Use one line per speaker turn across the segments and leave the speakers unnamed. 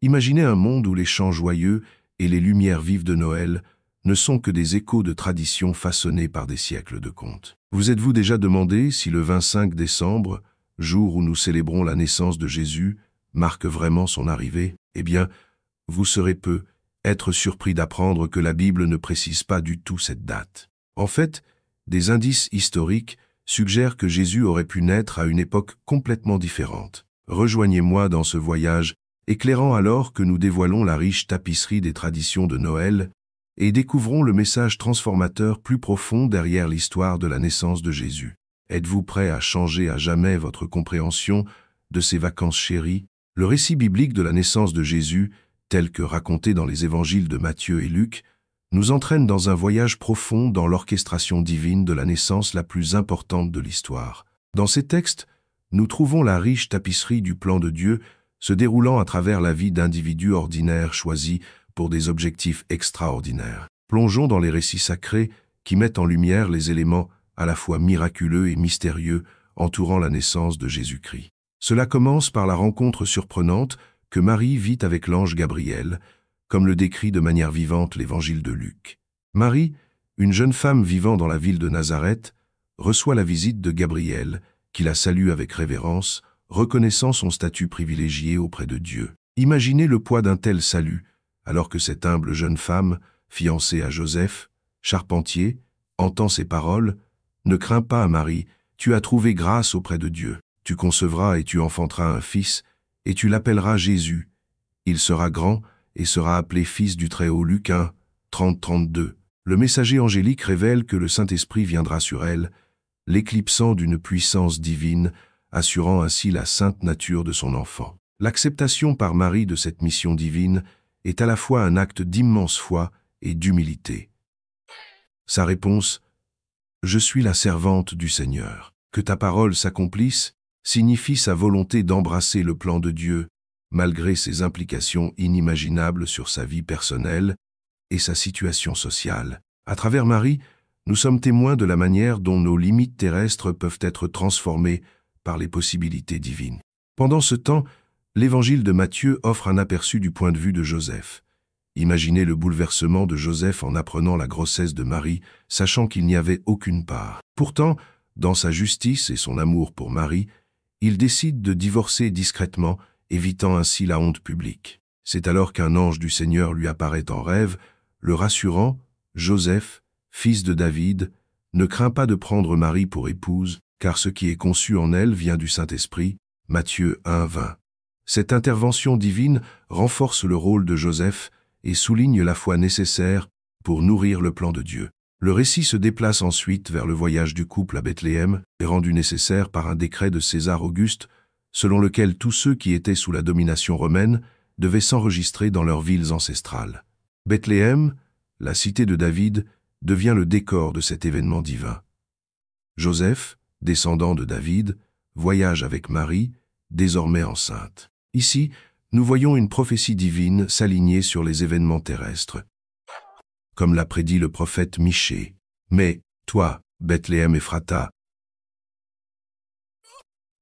Imaginez un monde où les chants joyeux et les lumières vives de Noël ne sont que des échos de traditions façonnées par des siècles de contes. Vous êtes-vous déjà demandé si le 25 décembre, jour où nous célébrons la naissance de Jésus, marque vraiment son arrivée? Eh bien, vous serez peu être surpris d'apprendre que la Bible ne précise pas du tout cette date. En fait, des indices historiques suggèrent que Jésus aurait pu naître à une époque complètement différente. Rejoignez-moi dans ce voyage, éclairant alors que nous dévoilons la riche tapisserie des traditions de Noël et découvrons le message transformateur plus profond derrière l'histoire de la naissance de Jésus. Êtes-vous prêt à changer à jamais votre compréhension de ces vacances chéries? Le récit biblique de la naissance de Jésus, tel que raconté dans les évangiles de Matthieu et Luc, nous entraîne dans un voyage profond dans l'orchestration divine de la naissance la plus importante de l'histoire. Dans ces textes, nous trouvons la riche tapisserie du plan de Dieu se déroulant à travers la vie d'individus ordinaires choisis pour des objectifs extraordinaires. Plongeons dans les récits sacrés qui mettent en lumière les éléments à la fois miraculeux et mystérieux entourant la naissance de Jésus-Christ. Cela commence par la rencontre surprenante que Marie vit avec l'ange Gabriel, comme le décrit de manière vivante l'évangile de Luc. Marie, une jeune femme vivant dans la ville de Nazareth, reçoit la visite de Gabriel, qui la salue avec révérence, reconnaissant son statut privilégié auprès de Dieu. Imaginez le poids d'un tel salut, alors que cette humble jeune femme, fiancée à Joseph, charpentier, entend ces paroles. « Ne crains pas, Marie, tu as trouvé grâce auprès de Dieu. Tu concevras et tu enfanteras un fils, et tu l'appelleras Jésus. Il sera grand et sera appelé fils du Très-Haut. » Luc 1, 30-32. Le messager angélique révèle que le Saint-Esprit viendra sur elle, l'éclipsant d'une puissance divine, assurant ainsi la sainte nature de son enfant. L'acceptation par Marie de cette mission divine est à la fois un acte d'immense foi et d'humilité. Sa réponse « Je suis la servante du Seigneur. Que ta parole s'accomplisse » signifie sa volonté d'embrasser le plan de Dieu, malgré ses implications inimaginables sur sa vie personnelle et sa situation sociale. À travers Marie, nous sommes témoins de la manière dont nos limites terrestres peuvent être transformées par les possibilités divines. Pendant ce temps, l'évangile de Matthieu offre un aperçu du point de vue de Joseph. Imaginez le bouleversement de Joseph en apprenant la grossesse de Marie, sachant qu'il n'y avait aucune part. Pourtant, dans sa justice et son amour pour Marie, il décide de divorcer discrètement, évitant ainsi la honte publique. C'est alors qu'un ange du Seigneur lui apparaît en rêve, le rassurant « Joseph, fils de David, ne crains pas de prendre Marie pour épouse, car ce qui est conçu en elle vient du Saint-Esprit. » Matthieu 1, 20. Cette intervention divine renforce le rôle de Joseph et souligne la foi nécessaire pour nourrir le plan de Dieu. Le récit se déplace ensuite vers le voyage du couple à Bethléem, rendu nécessaire par un décret de César Auguste, selon lequel tous ceux qui étaient sous la domination romaine devaient s'enregistrer dans leurs villes ancestrales. Bethléem, la cité de David, devient le décor de cet événement divin. Joseph, descendant de David, voyage avec Marie, désormais enceinte. Ici, nous voyons une prophétie divine s'aligner sur les événements terrestres, comme l'a prédit le prophète Michée. « Mais, toi, Bethléem Ephrata,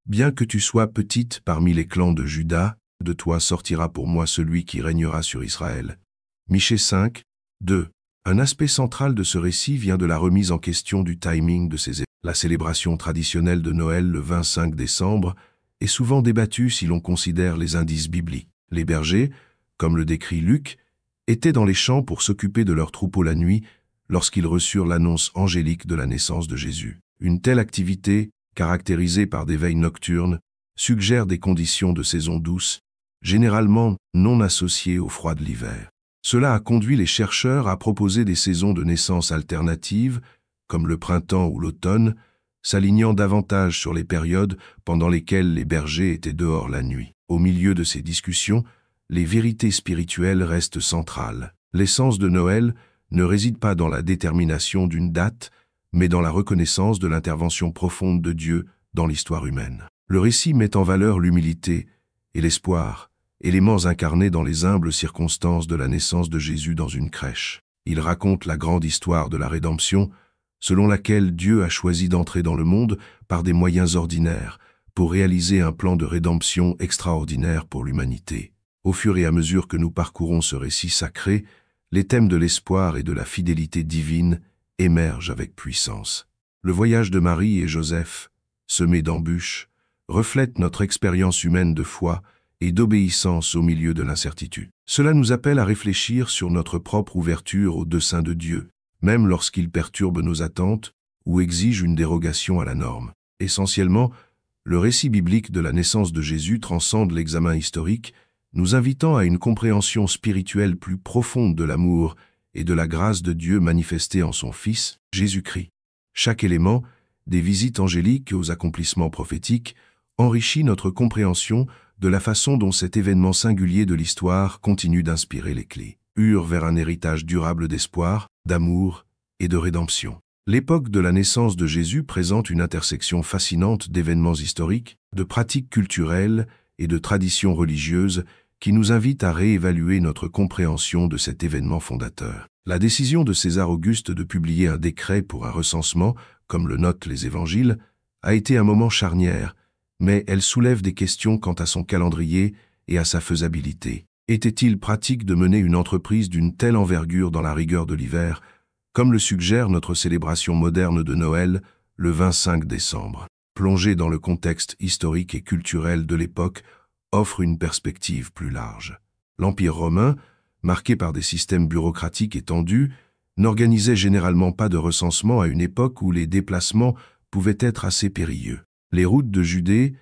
bien que tu sois petite parmi les clans de Juda, de toi sortira pour moi celui qui régnera sur Israël. » Michée 5, 2. Un aspect central de ce récit vient de la remise en question du timing de ces événements. La célébration traditionnelle de Noël le 25 décembre est souvent débattue si l'on considère les indices bibliques. Les bergers, comme le décrit Luc, étaient dans les champs pour s'occuper de leurs troupeaux la nuit lorsqu'ils reçurent l'annonce angélique de la naissance de Jésus. Une telle activité, caractérisée par des veilles nocturnes, suggère des conditions de saison douce, généralement non associées au froid de l'hiver. Cela a conduit les chercheurs à proposer des saisons de naissance alternatives, comme le printemps ou l'automne, s'alignant davantage sur les périodes pendant lesquelles les bergers étaient dehors la nuit. Au milieu de ces discussions, les vérités spirituelles restent centrales. L'essence de Noël ne réside pas dans la détermination d'une date, mais dans la reconnaissance de l'intervention profonde de Dieu dans l'histoire humaine. Le récit met en valeur l'humilité et l'espoir, éléments incarnés dans les humbles circonstances de la naissance de Jésus dans une crèche. Il raconte la grande histoire de la rédemption, selon laquelle Dieu a choisi d'entrer dans le monde par des moyens ordinaires pour réaliser un plan de rédemption extraordinaire pour l'humanité. Au fur et à mesure que nous parcourons ce récit sacré, les thèmes de l'espoir et de la fidélité divine émergent avec puissance. Le voyage de Marie et Joseph, semé d'embûches, reflète notre expérience humaine de foi et d'obéissance au milieu de l'incertitude. Cela nous appelle à réfléchir sur notre propre ouverture au dessein de Dieu, même lorsqu'il perturbe nos attentes ou exige une dérogation à la norme. Essentiellement, le récit biblique de la naissance de Jésus transcende l'examen historique, nous invitant à une compréhension spirituelle plus profonde de l'amour et de la grâce de Dieu manifestée en son Fils, Jésus-Christ. Chaque élément, des visites angéliques aux accomplissements prophétiques, enrichit notre compréhension de la façon dont cet événement singulier de l'histoire continue d'inspirer les clés, vers un héritage durable d'espoir, d'amour et de rédemption. L'époque de la naissance de Jésus présente une intersection fascinante d'événements historiques, de pratiques culturelles et de traditions religieuses qui nous invitent à réévaluer notre compréhension de cet événement fondateur. La décision de César Auguste de publier un décret pour un recensement, comme le notent les évangiles, a été un moment charnière, mais elle soulève des questions quant à son calendrier et à sa faisabilité. Était-il pratique de mener une entreprise d'une telle envergure dans la rigueur de l'hiver, comme le suggère notre célébration moderne de Noël, le 25 décembre? Plongé dans le contexte historique et culturel de l'époque, offre une perspective plus large. L'Empire romain, marqué par des systèmes bureaucratiques étendus, n'organisait généralement pas de recensement à une époque où les déplacements pouvaient être assez périlleux. Les routes de Judée,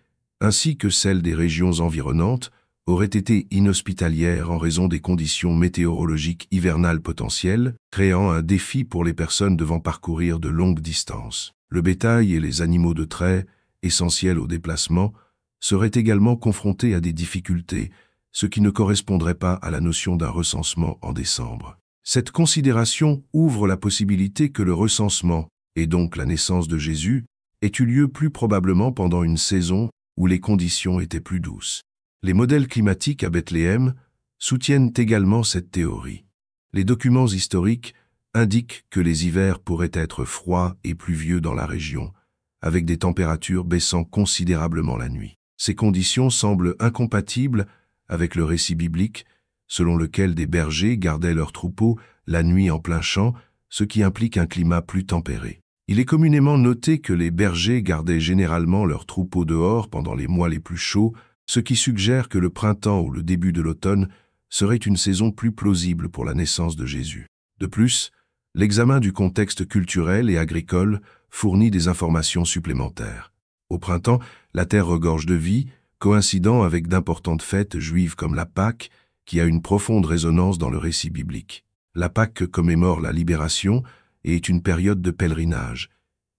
ainsi que celles des régions environnantes, auraient été inhospitalières en raison des conditions météorologiques hivernales potentielles, créant un défi pour les personnes devant parcourir de longues distances. Le bétail et les animaux de trait, essentiels au déplacement, seraient également confrontés à des difficultés, ce qui ne correspondrait pas à la notion d'un recensement en décembre. Cette considération ouvre la possibilité que le recensement, et donc la naissance de Jésus, ait eu lieu plus probablement pendant une saison où les conditions étaient plus douces. Les modèles climatiques à Bethléem soutiennent également cette théorie. Les documents historiques indiquent que les hivers pourraient être froids et pluvieux dans la région, avec des températures baissant considérablement la nuit. Ces conditions semblent incompatibles avec le récit biblique, selon lequel des bergers gardaient leurs troupeaux la nuit en plein champ, ce qui implique un climat plus tempéré. Il est communément noté que les bergers gardaient généralement leurs troupeaux dehors pendant les mois les plus chauds, ce qui suggère que le printemps ou le début de l'automne serait une saison plus plausible pour la naissance de Jésus. De plus, l'examen du contexte culturel et agricole fournit des informations supplémentaires. Au printemps, la terre regorge de vie, coïncidant avec d'importantes fêtes juives comme la Pâque, qui a une profonde résonance dans le récit biblique. La Pâque commémore la libération et est une période de pèlerinage.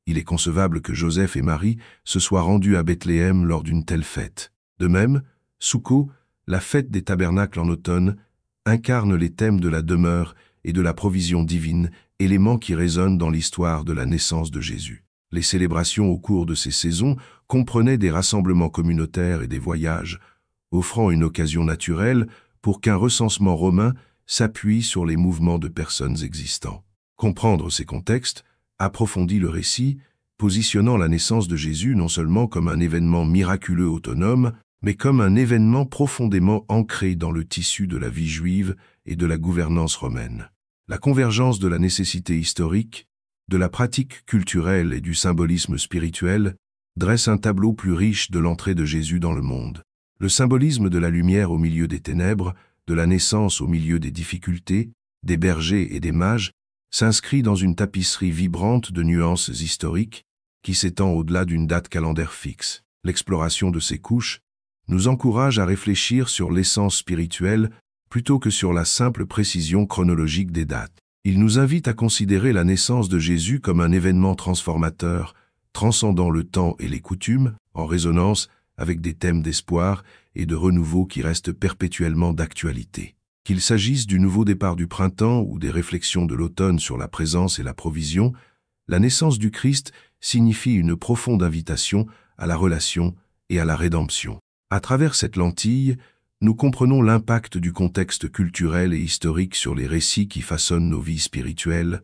Il est concevable que Joseph et Marie se soient rendus à Bethléem lors d'une telle fête. De même, Soukhot, la fête des tabernacles en automne, incarne les thèmes de la demeure et de la provision divine, éléments qui résonnent dans l'histoire de la naissance de Jésus. Les célébrations au cours de ces saisons comprenaient des rassemblements communautaires et des voyages, offrant une occasion naturelle pour qu'un recensement romain s'appuie sur les mouvements de personnes existants. Comprendre ces contextes approfondit le récit, positionnant la naissance de Jésus non seulement comme un événement miraculeux autonome, mais comme un événement profondément ancré dans le tissu de la vie juive et de la gouvernance romaine. La convergence de la nécessité historique, de la pratique culturelle et du symbolisme spirituel dresse un tableau plus riche de l'entrée de Jésus dans le monde. Le symbolisme de la lumière au milieu des ténèbres, de la naissance au milieu des difficultés, des bergers et des mages, s'inscrit dans une tapisserie vibrante de nuances historiques qui s'étend au-delà d'une date calendaire fixe. L'exploration de ces couches nous encourage à réfléchir sur l'essence spirituelle plutôt que sur la simple précision chronologique des dates. Il nous invite à considérer la naissance de Jésus comme un événement transformateur, transcendant le temps et les coutumes, en résonance avec des thèmes d'espoir et de renouveau qui restent perpétuellement d'actualité. Qu'il s'agisse du nouveau départ du printemps ou des réflexions de l'automne sur la présence et la provision, la naissance du Christ signifie une profonde invitation à la relation et à la rédemption. À travers cette lentille, nous comprenons l'impact du contexte culturel et historique sur les récits qui façonnent nos vies spirituelles,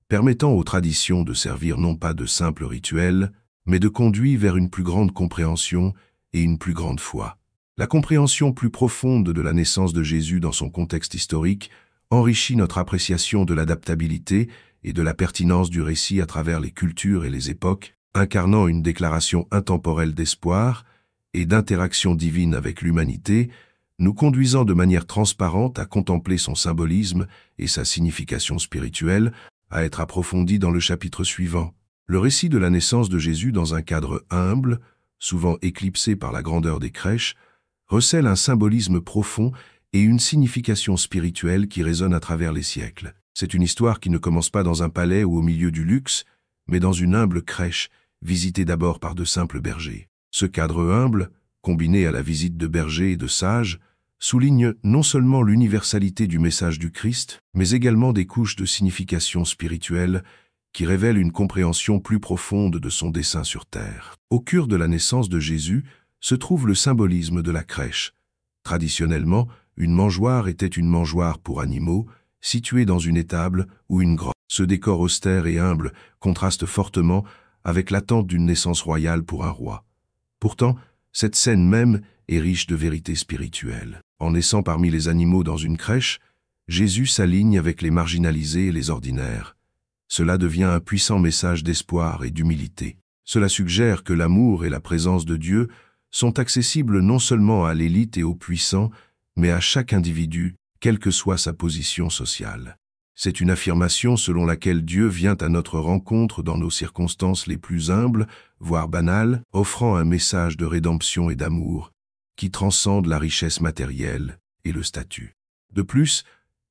permettant aux traditions de servir non pas de simples rituels, mais de conduire vers une plus grande compréhension et une plus grande foi. La compréhension plus profonde de la naissance de Jésus dans son contexte historique enrichit notre appréciation de l'adaptabilité et de la pertinence du récit à travers les cultures et les époques, incarnant une déclaration intemporelle d'espoir et d'interaction divine avec l'humanité, nous conduisant de manière transparente à contempler son symbolisme et sa signification spirituelle, à être approfondie dans le chapitre suivant. Le récit de la naissance de Jésus dans un cadre humble, souvent éclipsé par la grandeur des crèches, recèle un symbolisme profond et une signification spirituelle qui résonne à travers les siècles. C'est une histoire qui ne commence pas dans un palais ou au milieu du luxe, mais dans une humble crèche, visitée d'abord par de simples bergers. Ce cadre humble, combiné à la visite de bergers et de sages, souligne non seulement l'universalité du message du Christ, mais également des couches de signification spirituelle qui révèlent une compréhension plus profonde de son dessein sur terre. Au cœur de la naissance de Jésus se trouve le symbolisme de la crèche. Traditionnellement, une mangeoire était une mangeoire pour animaux, située dans une étable ou une grotte. Ce décor austère et humble contraste fortement avec l'attente d'une naissance royale pour un roi. Pourtant, cette scène même est riche de vérités spirituelles. En naissant parmi les animaux dans une crèche, Jésus s'aligne avec les marginalisés et les ordinaires. Cela devient un puissant message d'espoir et d'humilité. Cela suggère que l'amour et la présence de Dieu sont accessibles non seulement à l'élite et aux puissants, mais à chaque individu, quelle que soit sa position sociale. C'est une affirmation selon laquelle Dieu vient à notre rencontre dans nos circonstances les plus humbles, voire banales, offrant un message de rédemption et d'amour qui transcende la richesse matérielle et le statut. De plus,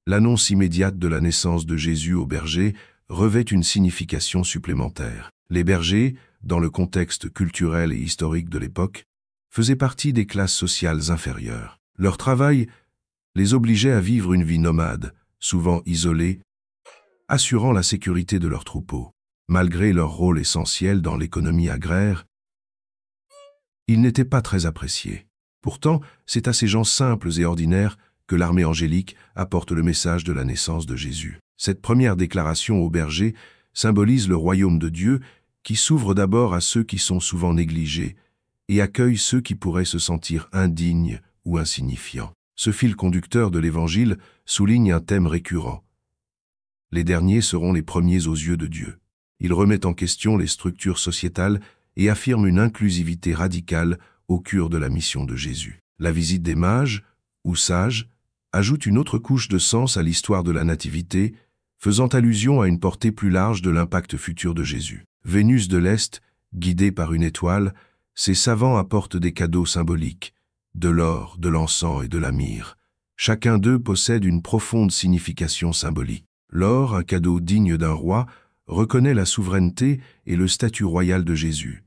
l'annonce immédiate de la naissance de Jésus aux bergers revêt une signification supplémentaire. Les bergers, dans le contexte culturel et historique de l'époque, faisaient partie des classes sociales inférieures. Leur travail les obligeait à vivre une vie nomade, souvent isolés, assurant la sécurité de leurs troupeaux. Malgré leur rôle essentiel dans l'économie agraire, ils n'étaient pas très appréciés. Pourtant, c'est à ces gens simples et ordinaires que l'armée angélique apporte le message de la naissance de Jésus. Cette première déclaration aux bergers symbolise le royaume de Dieu qui s'ouvre d'abord à ceux qui sont souvent négligés et accueille ceux qui pourraient se sentir indignes ou insignifiants. Ce fil conducteur de l'Évangile souligne un thème récurrent. Les derniers seront les premiers aux yeux de Dieu. Il remet en question les structures sociétales et affirme une inclusivité radicale au cœur de la mission de Jésus. La visite des mages, ou sages, ajoute une autre couche de sens à l'histoire de la Nativité, faisant allusion à une portée plus large de l'impact futur de Jésus. Vénus de l'Est, guidée par une étoile, ces savants apportent des cadeaux symboliques, de l'or, de l'encens et de la myrrhe. Chacun d'eux possède une profonde signification symbolique. L'or, un cadeau digne d'un roi, reconnaît la souveraineté et le statut royal de Jésus.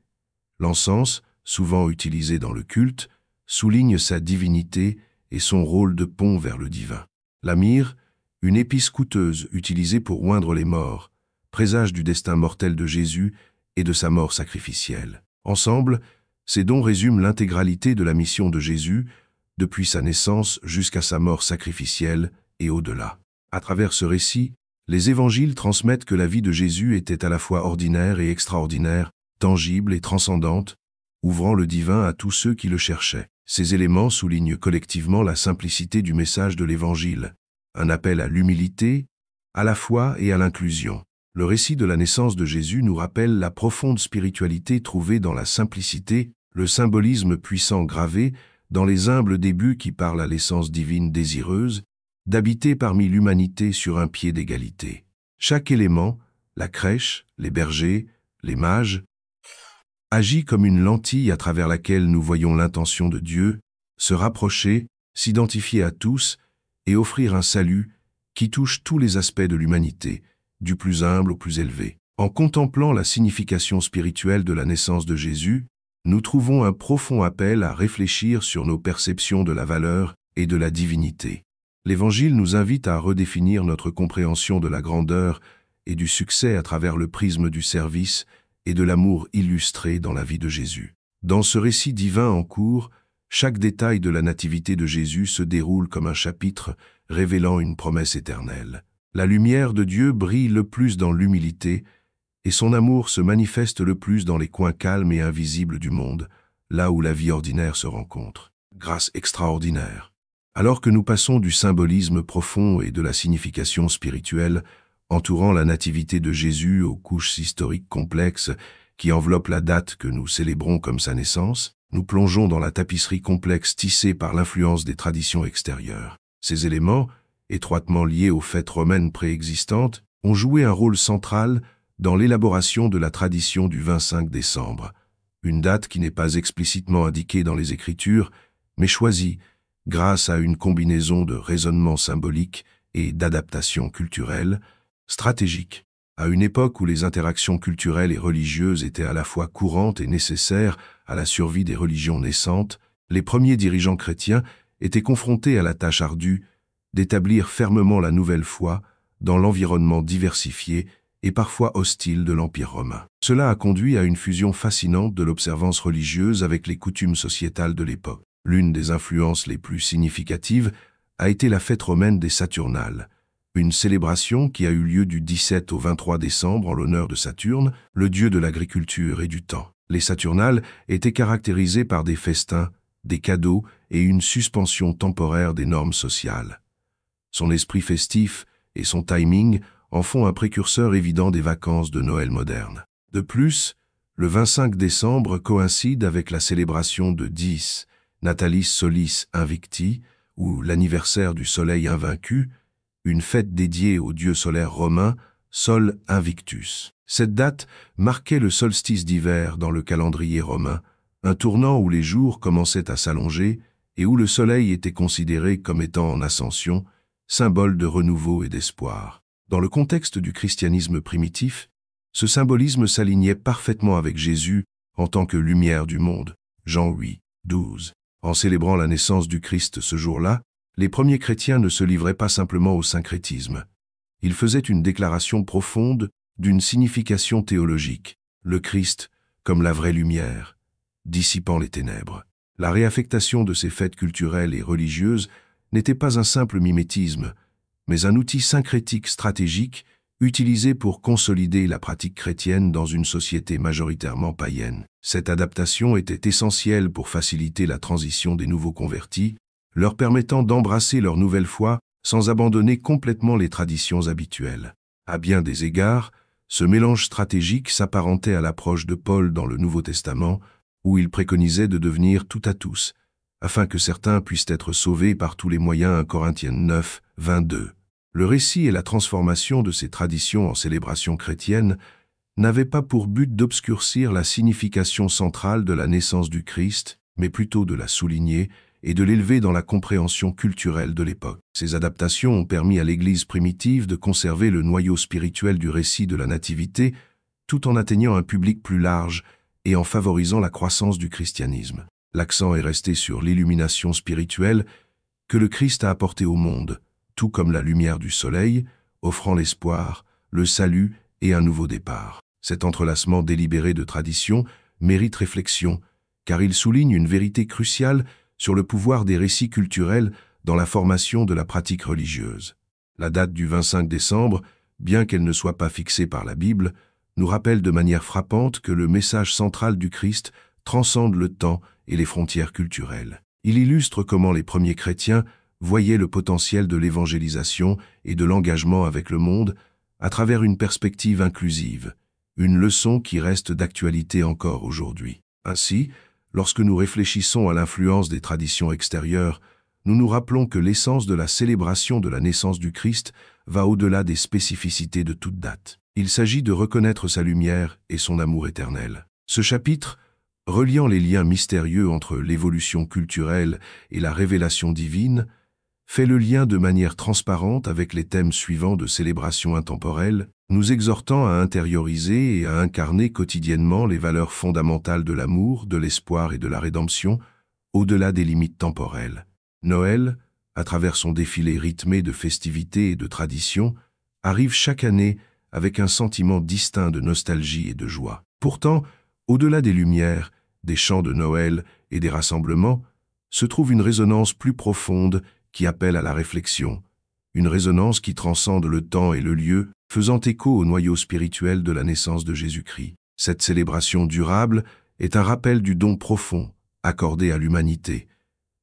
L'encens, souvent utilisé dans le culte, souligne sa divinité et son rôle de pont vers le divin. La myrrhe, une épice coûteuse utilisée pour oindre les morts, présage du destin mortel de Jésus et de sa mort sacrificielle. Ensemble, ces dons résument l'intégralité de la mission de Jésus, depuis sa naissance jusqu'à sa mort sacrificielle et au-delà. À travers ce récit, les évangiles transmettent que la vie de Jésus était à la fois ordinaire et extraordinaire, tangible et transcendante, ouvrant le divin à tous ceux qui le cherchaient. Ces éléments soulignent collectivement la simplicité du message de l'Évangile, un appel à l'humilité, à la foi et à l'inclusion. Le récit de la naissance de Jésus nous rappelle la profonde spiritualité trouvée dans la simplicité, le symbolisme puissant gravé dans les humbles débuts qui parlent à l'essence divine désireuse, d'habiter parmi l'humanité sur un pied d'égalité. Chaque élément, la crèche, les bergers, les mages, agit comme une lentille à travers laquelle nous voyons l'intention de Dieu, se rapprocher, s'identifier à tous et offrir un salut qui touche tous les aspects de l'humanité, du plus humble au plus élevé. En contemplant la signification spirituelle de la naissance de Jésus, nous trouvons un profond appel à réfléchir sur nos perceptions de la valeur et de la divinité. L'Évangile nous invite à redéfinir notre compréhension de la grandeur et du succès à travers le prisme du service et de l'amour illustré dans la vie de Jésus. Dans ce récit divin en cours, chaque détail de la nativité de Jésus se déroule comme un chapitre révélant une promesse éternelle. La lumière de Dieu brille le plus dans l'humilité, et son amour se manifeste le plus dans les coins calmes et invisibles du monde, là où la vie ordinaire se rencontre. grâce extraordinaire. Alors que nous passons du symbolisme profond et de la signification spirituelle entourant la nativité de Jésus aux couches historiques complexes qui enveloppent la date que nous célébrons comme sa naissance, nous plongeons dans la tapisserie complexe tissée par l'influence des traditions extérieures. Ces éléments, étroitement liés aux fêtes romaines préexistantes, ont joué un rôle central dans l'élaboration de la tradition du 25 décembre, une date qui n'est pas explicitement indiquée dans les Écritures, mais choisie grâce à une combinaison de raisonnements symboliques et d'adaptations culturelles stratégiques. À une époque où les interactions culturelles et religieuses étaient à la fois courantes et nécessaires à la survie des religions naissantes, les premiers dirigeants chrétiens étaient confrontés à la tâche ardue d'établir fermement la nouvelle foi dans l'environnement diversifié et parfois hostile de l'Empire romain. Cela a conduit à une fusion fascinante de l'observance religieuse avec les coutumes sociétales de l'époque. L'une des influences les plus significatives a été la fête romaine des Saturnales, une célébration qui a eu lieu du 17 au 23 décembre en l'honneur de Saturne, le dieu de l'agriculture et du temps. Les Saturnales étaient caractérisées par des festins, des cadeaux et une suspension temporaire des normes sociales. Son esprit festif et son timing en font un précurseur évident des vacances de Noël modernes. De plus, le 25 décembre coïncide avec la célébration de Dies Natalis Solis Invicti, ou l'anniversaire du soleil invaincu, une fête dédiée au dieu solaire romain, Sol Invictus. Cette date marquait le solstice d'hiver dans le calendrier romain, un tournant où les jours commençaient à s'allonger et où le soleil était considéré comme étant en ascension, symbole de renouveau et d'espoir. Dans le contexte du christianisme primitif, ce symbolisme s'alignait parfaitement avec Jésus en tant que lumière du monde. Jean 8, 12. En célébrant la naissance du Christ ce jour-là, les premiers chrétiens ne se livraient pas simplement au syncrétisme. Ils faisaient une déclaration profonde d'une signification théologique, le Christ comme la vraie lumière, dissipant les ténèbres. La réaffectation de ces fêtes culturelles et religieuses n'était pas un simple mimétisme, mais un outil syncrétique stratégique utilisé pour consolider la pratique chrétienne dans une société majoritairement païenne. Cette adaptation était essentielle pour faciliter la transition des nouveaux convertis, leur permettant d'embrasser leur nouvelle foi sans abandonner complètement les traditions habituelles. À bien des égards, ce mélange stratégique s'apparentait à l'approche de Paul dans le Nouveau Testament, où il préconisait de devenir tout à tous, afin que certains puissent être sauvés par tous les moyens. 1 Corinthiens 9, 22. Le récit et la transformation de ces traditions en célébrations chrétiennes n'avaient pas pour but d'obscurcir la signification centrale de la naissance du Christ, mais plutôt de la souligner et de l'élever dans la compréhension culturelle de l'époque. Ces adaptations ont permis à l'Église primitive de conserver le noyau spirituel du récit de la Nativité, tout en atteignant un public plus large et en favorisant la croissance du christianisme. L'accent est resté sur l'illumination spirituelle que le Christ a apportée au monde, tout comme la lumière du soleil, offrant l'espoir, le salut et un nouveau départ. Cet entrelacement délibéré de traditions mérite réflexion, car il souligne une vérité cruciale sur le pouvoir des récits culturels dans la formation de la pratique religieuse. La date du 25 décembre, bien qu'elle ne soit pas fixée par la Bible, nous rappelle de manière frappante que le message central du Christ transcende le temps et les frontières culturelles. Il illustre comment les premiers chrétiens voyaient le potentiel de l'évangélisation et de l'engagement avec le monde à travers une perspective inclusive, une leçon qui reste d'actualité encore aujourd'hui. Ainsi, lorsque nous réfléchissons à l'influence des traditions extérieures, nous nous rappelons que l'essence de la célébration de la naissance du Christ va au-delà des spécificités de toute date. Il s'agit de reconnaître sa lumière et son amour éternel. Ce chapitre, reliant les liens mystérieux entre l'évolution culturelle et la révélation divine, fait le lien de manière transparente avec les thèmes suivants de célébration intemporelle, nous exhortant à intérioriser et à incarner quotidiennement les valeurs fondamentales de l'amour, de l'espoir et de la rédemption, au-delà des limites temporelles. Noël, à travers son défilé rythmé de festivités et de traditions, arrive chaque année avec un sentiment distinct de nostalgie et de joie. Pourtant, au-delà des lumières, des chants de Noël et des rassemblements, se trouve une résonance plus profonde qui appelle à la réflexion, une résonance qui transcende le temps et le lieu, faisant écho au noyau spirituel de la naissance de Jésus-Christ. Cette célébration durable est un rappel du don profond accordé à l'humanité,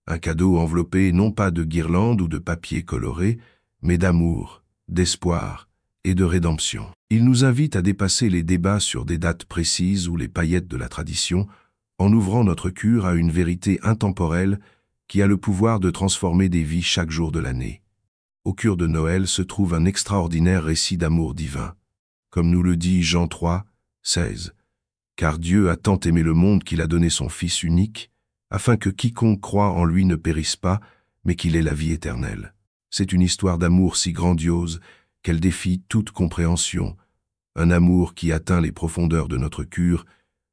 un cadeau enveloppé non pas de guirlandes ou de papier coloré, mais d'amour, d'espoir et de rédemption. Il nous invite à dépasser les débats sur des dates précises ou les paillettes de la tradition, en ouvrant notre cœur à une vérité intemporelle qui a le pouvoir de transformer des vies chaque jour de l'année. Au cœur de Noël se trouve un extraordinaire récit d'amour divin. Comme nous le dit Jean 3, 16. Car Dieu a tant aimé le monde qu'il a donné son Fils unique, afin que quiconque croit en lui ne périsse pas, mais qu'il ait la vie éternelle. C'est une histoire d'amour si grandiose qu'elle défie toute compréhension, un amour qui atteint les profondeurs de notre cœur,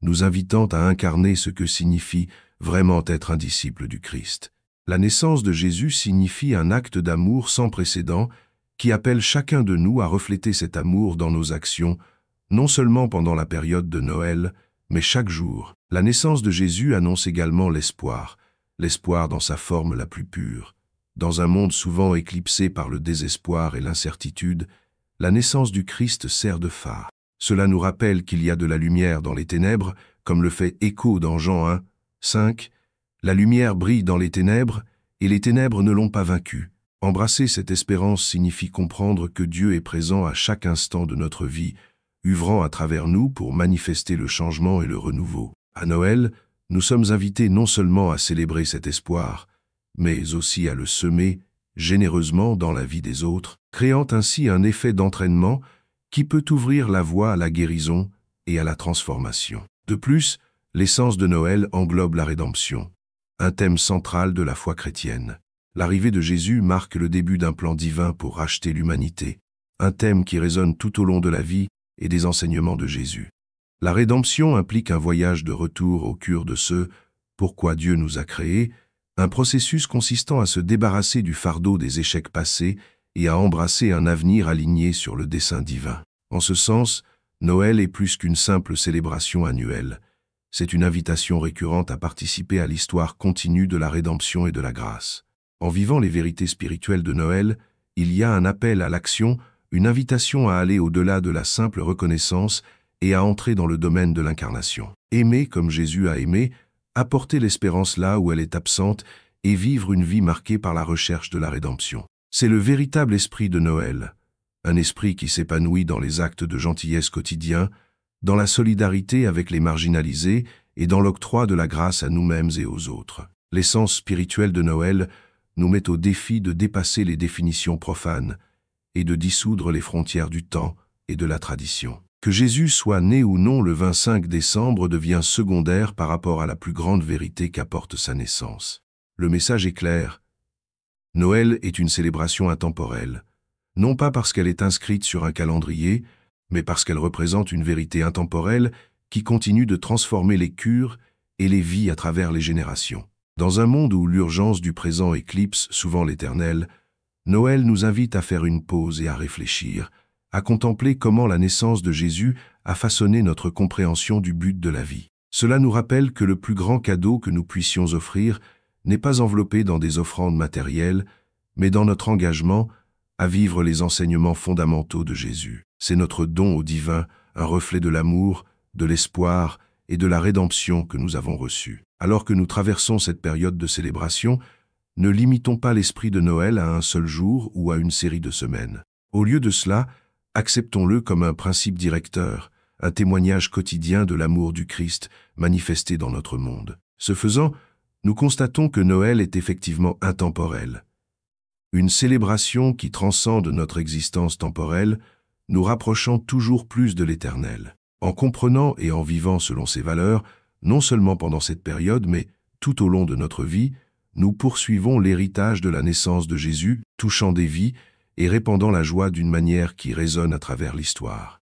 nous invitant à incarner ce que signifie vraiment être un disciple du Christ. La naissance de Jésus signifie un acte d'amour sans précédent qui appelle chacun de nous à refléter cet amour dans nos actions, non seulement pendant la période de Noël, mais chaque jour. La naissance de Jésus annonce également l'espoir dans sa forme la plus pure. Dans un monde souvent éclipsé par le désespoir et l'incertitude, la naissance du Christ sert de phare. Cela nous rappelle qu'il y a de la lumière dans les ténèbres, comme le fait Écho dans Jean 1, 5. La lumière brille dans les ténèbres, et les ténèbres ne l'ont pas vaincue. Embrasser cette espérance signifie comprendre que Dieu est présent à chaque instant de notre vie, œuvrant à travers nous pour manifester le changement et le renouveau. À Noël, nous sommes invités non seulement à célébrer cet espoir, mais aussi à le semer généreusement dans la vie des autres, créant ainsi un effet d'entraînement qui peut ouvrir la voie à la guérison et à la transformation. De plus, l'essence de Noël englobe la rédemption, un thème central de la foi chrétienne. L'arrivée de Jésus marque le début d'un plan divin pour racheter l'humanité, un thème qui résonne tout au long de la vie et des enseignements de Jésus. La rédemption implique un voyage de retour au cœur de ce pourquoi Dieu nous a créés, un processus consistant à se débarrasser du fardeau des échecs passés et à embrasser un avenir aligné sur le dessein divin. En ce sens, Noël est plus qu'une simple célébration annuelle. C'est une invitation récurrente à participer à l'histoire continue de la rédemption et de la grâce. En vivant les vérités spirituelles de Noël, il y a un appel à l'action, une invitation à aller au-delà de la simple reconnaissance et à entrer dans le domaine de l'incarnation. Aimer comme Jésus a aimé, apporter l'espérance là où elle est absente et vivre une vie marquée par la recherche de la rédemption. C'est le véritable esprit de Noël, un esprit qui s'épanouit dans les actes de gentillesse quotidiens, dans la solidarité avec les marginalisés et dans l'octroi de la grâce à nous-mêmes et aux autres. L'essence spirituelle de Noël nous met au défi de dépasser les définitions profanes et de dissoudre les frontières du temps et de la tradition. Que Jésus soit né ou non le 25 décembre devient secondaire par rapport à la plus grande vérité qu'apporte sa naissance. Le message est clair. Noël est une célébration intemporelle, non pas parce qu'elle est inscrite sur un calendrier, mais parce qu'elle représente une vérité intemporelle qui continue de transformer les cœurs et les vies à travers les générations. Dans un monde où l'urgence du présent éclipse souvent l'éternel, Noël nous invite à faire une pause et à réfléchir, à contempler comment la naissance de Jésus a façonné notre compréhension du but de la vie. Cela nous rappelle que le plus grand cadeau que nous puissions offrir n'est pas enveloppé dans des offrandes matérielles, mais dans notre engagement à vivre les enseignements fondamentaux de Jésus. C'est notre don au divin, un reflet de l'amour, de l'espoir et de la rédemption que nous avons reçu. Alors que nous traversons cette période de célébration, ne limitons pas l'esprit de Noël à un seul jour ou à une série de semaines. Au lieu de cela, acceptons-le comme un principe directeur, un témoignage quotidien de l'amour du Christ manifesté dans notre monde. Ce faisant, nous constatons que Noël est effectivement intemporel. Une célébration qui transcende notre existence temporelle, nous rapprochant toujours plus de l'Éternel. En comprenant et en vivant selon ses valeurs, non seulement pendant cette période, mais tout au long de notre vie, nous poursuivons l'héritage de la naissance de Jésus, touchant des vies et répandant la joie d'une manière qui résonne à travers l'histoire.